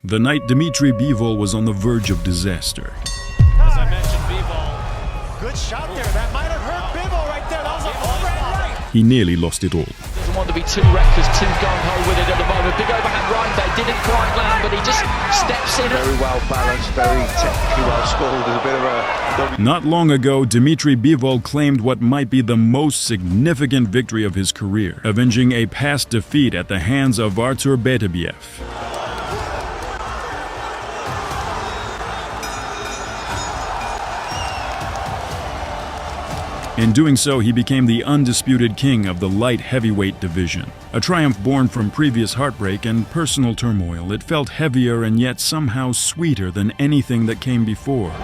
The night Dmitry Bivol was on the verge of disaster. As I mentioned, Bivol. Good shot there. That might have hurt Bivol right there. That was an overhand right. He nearly lost it all. Doesn't want to be too reckless, too gung-ho with it at the moment. Big overhand right there. Didn't quite land, but he just steps in. Very well balanced, very technically well scored. There's a bit of a... Not long ago, Dmitry Bivol claimed what might be the most significant victory of his career, avenging a past defeat at the hands of Artur Beterbiev. In doing so, he became the undisputed king of the light heavyweight division. A triumph born from previous heartbreak and personal turmoil, it felt heavier and yet somehow sweeter than anything that came before.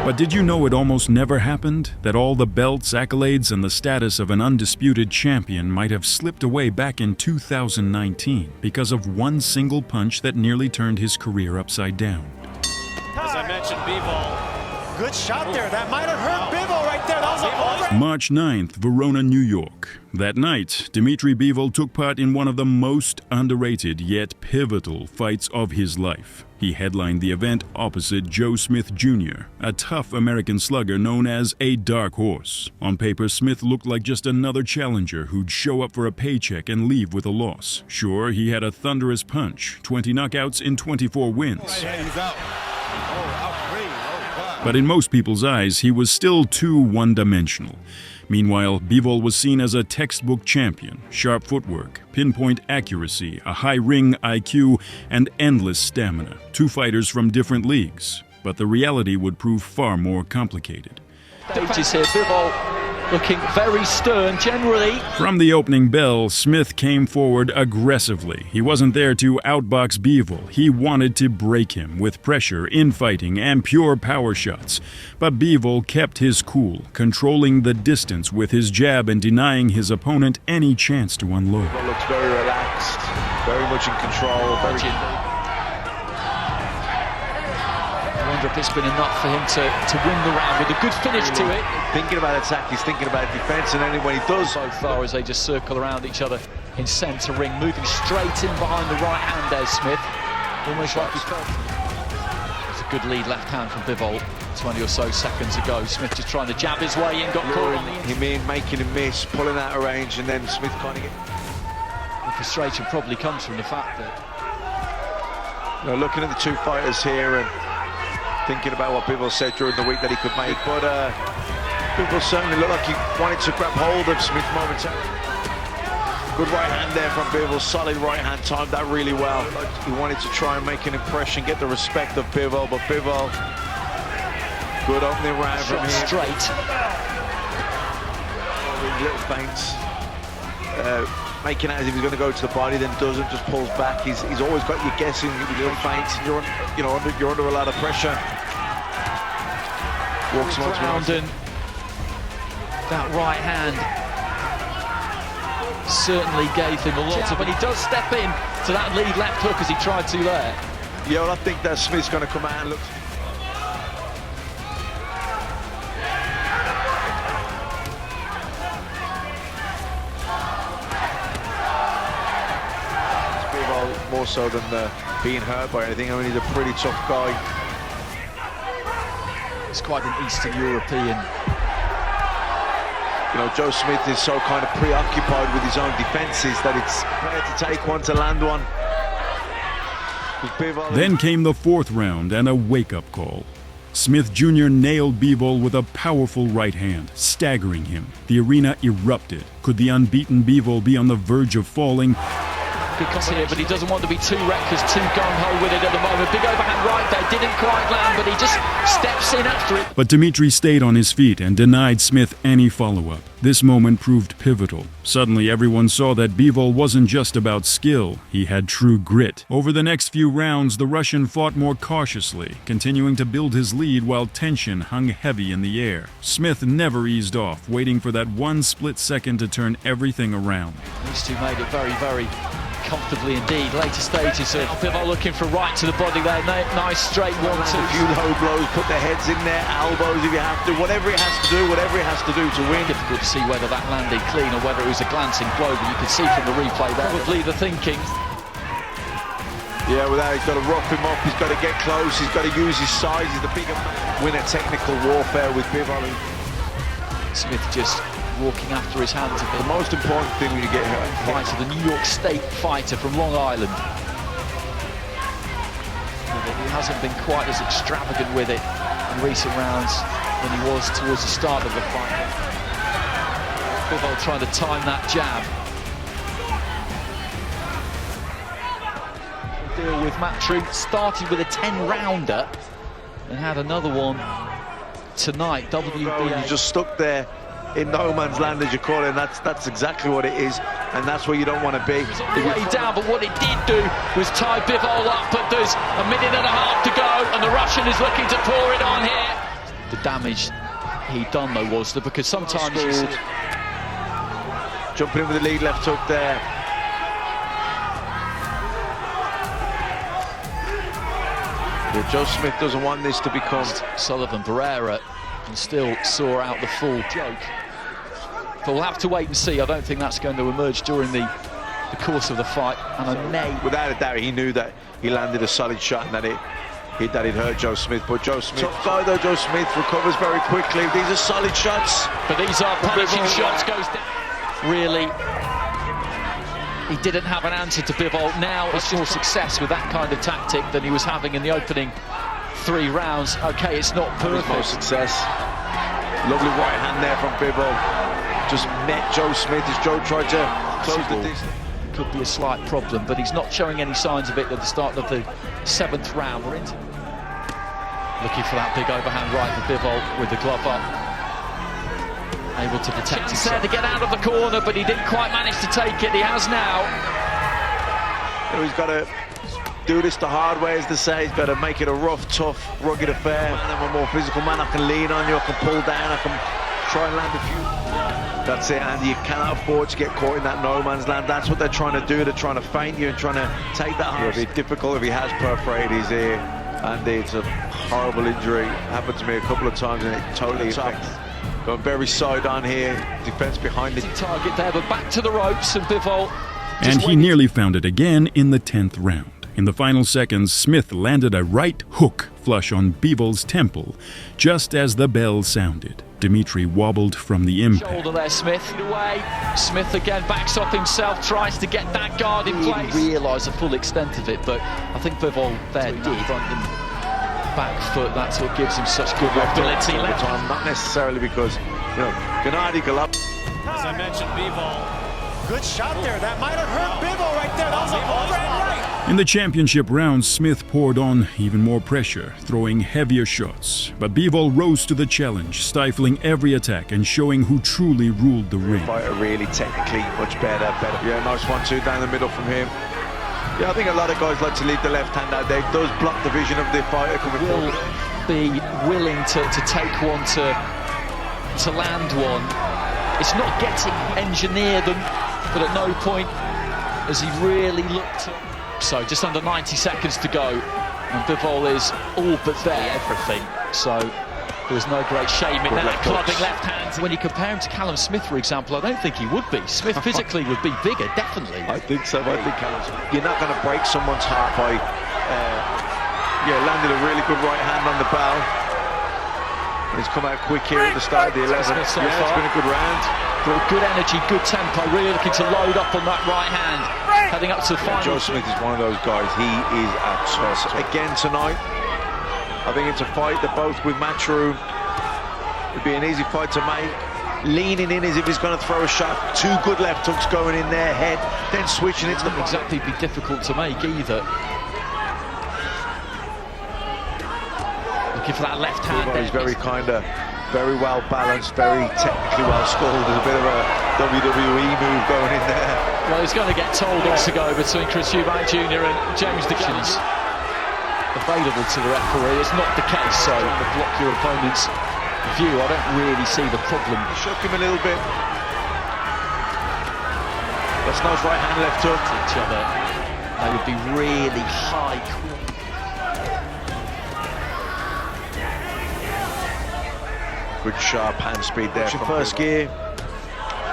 But did you know it almost never happened? That all the belts, accolades, and the status of an undisputed champion might have slipped away back in 2019 because of one single punch that nearly turned his career upside down. As I mentioned, Bivol. Good shot there. That might have hurt Bivol right there. That was an overhand. March 9th, Verona, New York. That night, Dmitry Bivol took part in one of the most underrated yet pivotal fights of his life. He headlined the event opposite Joe Smith Jr., a tough American slugger known as a dark horse. On paper, Smith looked like just another challenger who'd show up for a paycheck and leave with a loss. Sure, he had a thunderous punch, 20 knockouts in 24 wins. But in most people's eyes, he was still too one-dimensional. Meanwhile, Bivol was seen as a textbook champion, sharp footwork, pinpoint accuracy, a high ring IQ, and endless stamina. Two fighters from different leagues, but the reality would prove far more complicated. Stages here, Bivol looking very stern generally. From the opening bell, Smith came forward aggressively. He wasn't there to outbox Bivol. He wanted to break him with pressure, infighting, and pure power shots. But Bivol kept his cool, controlling the distance with his jab and denying his opponent any chance to unload. Bivol looks very relaxed, very much in control. I wonder if it's been enough for him to win the round with a good finish to it. Thinking about attack, he's thinking about defense, and then when he does So far as they just circle around each other in centre ring, moving straight in behind the right hand there, Smith. Almost like he felt. It's a good lead left hand from Bivol 20 or so seconds ago. Smith just trying to jab his way in, got caught on the him in, making him miss, pulling out of range, and then Smith kind of The frustration probably comes from the fact that looking at the two fighters here and thinking about what Bivol said during the week that he could make, but Bivol certainly looked like he wanted to grab hold of Smith momentarily. Good right hand there from Bivol, solid right hand, timed that really well. He wanted to try and make an impression, get the respect of Bivol, but Bivol, good opening round from him. Straight. Little feints. Making out as if he's going to go to the body, then doesn't, just pulls back. He's always got you guessing with little feints. You're under a lot of pressure. Walks Round and that right hand certainly gave him a lot of, but he does step in to that lead left hook as he tried to there. Yeah, well, I think that Smith's going to come out and look. More so than being hurt by anything. I mean, he's a pretty tough guy. It's quite an Eastern European. Joe Smith is so kind of preoccupied with his own defences that it's better to take one to land one. Then came the fourth round and a wake-up call. Smith Jr. nailed Bivol with a powerful right hand, staggering him. The arena erupted. Could the unbeaten Bivol be on the verge of falling? Here, but he doesn't want to be too reckless, too gung-ho with it at the moment. Big overhand right there, didn't quite land, but he just steps in after it. But Dmitry stayed on his feet and denied Smith any follow-up. This moment proved pivotal. Suddenly, everyone saw that Bivol wasn't just about skill, he had true grit. Over the next few rounds, the Russian fought more cautiously, continuing to build his lead while tension hung heavy in the air. Smith never eased off, waiting for that one split second to turn everything around. These two made it very, very comfortably indeed. Later stages of Bivol looking for right to the body there. Nice straight 1-2. A few low blows, put their heads in there, elbows if you have to, whatever he has to do, to win. Difficult to see whether that landed clean or whether it was a glancing blow, but you could see from the replay there. Probably the thinking. Yeah, without, he's got to rough him up, he's got to get close, he's got to use his size, he's the bigger man. Win a technical warfare with Bivol. Smith just walking after his hands a bit. The most important thing when you get hurt. Fighter, the New York State fighter from Long Island. He hasn't been quite as extravagant with it in recent rounds than he was towards the start of the fight. Bivol trying to time that jab. Deal with Dmitry, started with a 10-rounder and had another one tonight. WBA. You're just stuck there in no man's land, as you call it, and that's exactly what it is, and that's where you don't want to be. Way down, but what it did do was tie Bivol up, but there's a minute and a half to go, and the Russian is looking to pour it on here. The damage he done, though, was there, because sometimes you see... Jumping in with the lead left hook there. Yeah, Joe Smith doesn't want this to become... Sullivan, Verona, and still saw out the full joke. But we'll have to wait and see. I don't think that's going to emerge during the course of the fight, and I may... Without a doubt, he knew that he landed a solid shot and that it hurt Joe Smith. But Joe Smith, tough guy though, Joe Smith recovers very quickly. These are solid shots. But these are punishing shots, goes down. Really, he didn't have an answer to Bivol. Now it's more success with that kind of tactic than he was having in the opening 3 rounds. Okay, it's not perfect. More success. Lovely right hand there from Bivol. Just met Joe Smith as Joe tried to close the distance. Could be a slight problem, but he's not showing any signs of it at the start of the 7th round. We're into looking for that big overhand right for Bivol with the glove up. Able to protect himself. To get out of the corner, but he didn't quite manage to take it. He has now. He's got to do this the hard way, as they say. He's got to make it a rough, tough, rugged affair. I'm a more physical man. I can lean on you, I can pull down, I can try and land a few. That's it, and you cannot afford to get caught in that no man's land. That's what they're trying to do. They're trying to feint you and trying to take that hard. It'll be difficult if he has perforated his ear, and it's a horrible injury. Happened to me a couple of times, and it totally affects. Going very side on here, defense behind the target there, but back to the ropes, and Bivol. And he nearly found it again in the 10th round. In the final seconds, Smith landed a right hook flush on Bivol's temple, just as the bell sounded. Dmitry wobbled from the impact. Shoulder there, Smith. Away. Smith again backs up himself, tries to get that guard in place. He realised the full extent of it, but I think Bivol there did. Front and back foot, that's what gives him such good mobility. Not necessarily because, you know, Gennady Golovkin. As I mentioned, Bivol, good shot there. That might have hurt Bivol right there. That was an overhand right. In the championship round, Smith poured on even more pressure, throwing heavier shots. But Bivol rose to the challenge, stifling every attack and showing who truly ruled the ring. Fighter really technically much better. Yeah, nice 1-2 down the middle from him. Yeah, I think a lot of guys like to leave the left hand out there. It does block the vision of the fighter coming forward. Be willing to take one, to land one. It's not getting engineer them, but at no point has he really looked at. So just under 90 seconds to go, and Bivol is all but there, everything. So there's no great shame in that clubbing left hand. When you compare him to Callum Smith, for example, I don't think he would be. Smith physically would be bigger, definitely. I think so. I think you're not going to break someone's heart by landing a really good right hand on the bell. And he's come out quick here at the start of the 11th. It's been a good round. Good energy, good tempo, really looking to load up on that right hand. Heading up to the final. Joe Smith is one of those guys. He is a toss. Again tonight, I think it's a fight that both with matchroom would be an easy fight to make. Leaning in as if he's going to throw a shot. 2 good left hooks going in there, head, then switching it to the exactly be difficult to make either. Looking for that left hand. He's very very well balanced, very technically well scored. There's a bit of a WWE move going in there. Well, he's going to get told off to go between Chris Eubank Jr. and James Dickinson. Available to the referee. It's not the case, so to block your opponent's view, I don't really see the problem. Shook him a little bit. That's nice right hand, left hook. Each other. They would be really high. Good sharp hand speed there from first gear.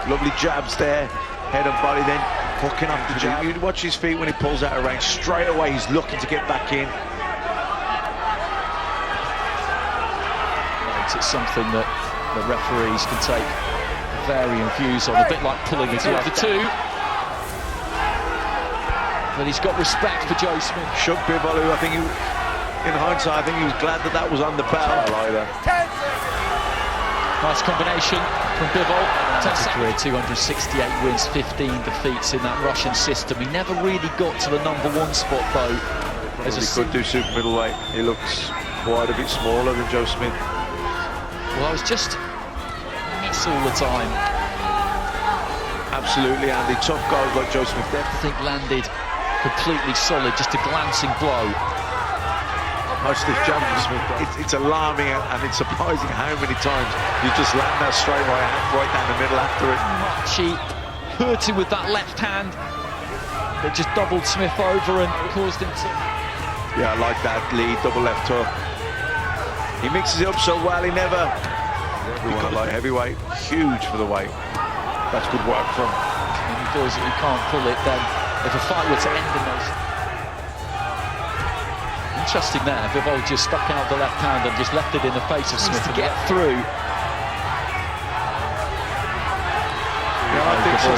Lovely jabs there, head and body, then hooking up the jab. You watch his feet when he pulls out of range. Straight away he's looking to get back in. It's something that the referees can take varying views on, a bit like pulling it off the two. But he's got respect for Joe Smith. Shook Bivol, who I think in hindsight, I think he was glad that that was on the bell. Nice combination from Bivol. Career 268 wins, 15 defeats in that Russian system. He never really got to the #1 spot though. He could do super middleweight. He looks quite a bit smaller than Joe Smith. Well, I was just miss all the time. Absolutely, Andy. Tough guys like Joe Smith there. I think landed completely solid, just a glancing blow. Nice stiff jump from Smith. It's alarming and it's surprising how many times you just land that straight right down the middle after it. He hurt him with that left hand that just doubled Smith over and caused him to... Yeah, I like that lead, double left hook. He mixes it up so well, he never... Everyone like heavyweight, huge for the weight. That's good work from him. And he feels that he can't pull it then. If a fight were to end in those... Interesting there, Bivol just stuck out the left hand and just left it in the face of Smith to get through. Yeah, I think so.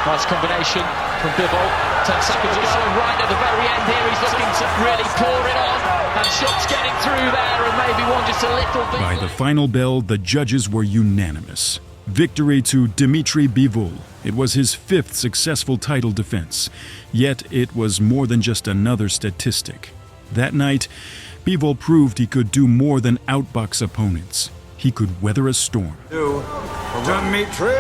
Nice combination from Bivol. 10 seconds or so, right at the very end here, he's looking to really pour it on. And shots getting through there, and maybe one just a little bit. By the final bell, the judges were unanimous. Victory to Dmitry Bivol. It was his 5th successful title defense. Yet it was more than just another statistic. That night, Bivol proved he could do more than outbox opponents. He could weather a storm. Dmitry